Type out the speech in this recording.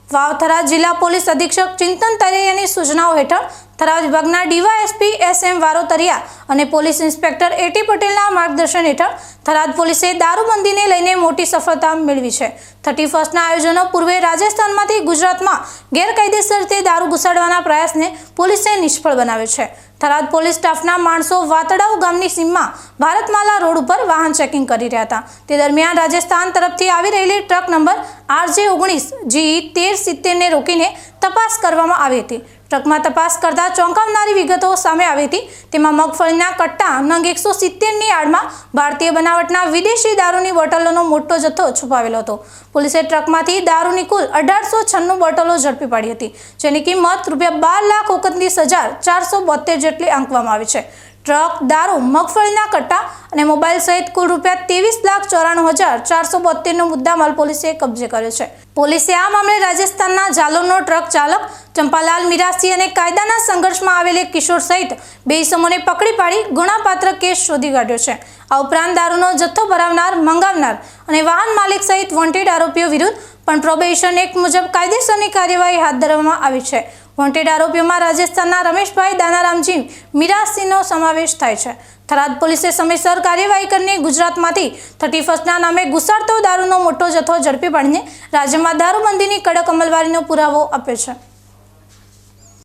વાવ થરાદ જિલ્લા પોલીસ અધિક્ષક ચિંતન તરેયાની સૂચનાઓ હેઠળ થરાદ વિભાગના ડીવાયએસપી SM વારોતરિયા અને પોલીસ ઇન્સ્પેક્ટર AT પટેલના માર્ગદર્શન હેઠળ થરાદ પોલીસે દારૂબંધીને લઈને મોટી સફળતા મેળવી છે। 31ના આયોજનો પૂર્વે રાજસ્થાનમાંથી ગુજરાતમાં ગેરકાયદેસર રીતે દારૂ ઘુસાડવાના પ્રયાસને પોલીસે નિષ્ફળ બનાવ્યો છે। થરાદ પોલીસ સ્ટાફના માણસો વાતડાઉ ગામની સીમમાં ભારતમાલા રોડ ઉપર વાહન ચેકિંગ કરી રહ્યા હતા। તે દરમિયાન રાજસ્થાન તરફથી આવી રહેલી ટ્રક નંબર RJ19 GE 1370 ને રોકીને તપાસ કરવામાં આવી હતી। ટ્રકમાં તપાસ કરતા ચોંકાવનારી વિગતો સામે આવી હતી। તેમાં મગફળીના કટ્ટા નંગ 170ની આડમાં ભારતીય બનાવટના વિદેશી દારૂની બોટલોનો મોટો જથ્થો છુપાવેલો હતો। પોલીસે ટ્રકમાંથી દારૂની કુલ 1896 બોટલો ઝડપી પાડી હતી, જેની કિંમત ₹12,29,472 જેટલી આંકવામાં આવી છે। ટ્રક, દારૂ, મગફળીના કટ્ટા અને મોબાઈલ સહિત કુલ ₹23,94,472નો મુદ્દામાલ પોલીસે કબજે કર્યો છે। પોલીસે આ મામલે રાજસ્થાનના જાલોરનો ટ્રક ચાલક ચંપાલાલ મિરાસી અને કાયદાના સંઘર્ષમાં આવેલ એક કિશોર સહિત 2 ઇસમોને પકડી પાડી ગુનાપાત્ર કેસ શોધી કાઢ્યો છે। આ ઉપરાંત દારૂનો જથ્થો ભરાવનાર, મંગાવનાર અને વાહન માલિક સહિત વોન્ટેડ આરોપીઓ વિરુદ્ધ પણ પ્રોબેશન એક્ટ મુજબ કાયદેસરની કાર્યવાહી હાથ ધરવામાં આવી છે। વોન્ટેડ આરોપીઓમાં રાજસ્થાનના રમેશભાઈ દાનારામજી મિરાસીનો સમાવેશ થાય છે। થરાદ પોલીસે સમયસર કાર્યવાહી કરીને ગુજરાતમાંથી 31ના નામે ઘુસાડતો દારૂનો મોટો જથ્થો ઝડપી પાડીને રાજ્યમાં દારૂબંધીની કડક અમલવારીનો પુરાવો આપ્યો છે।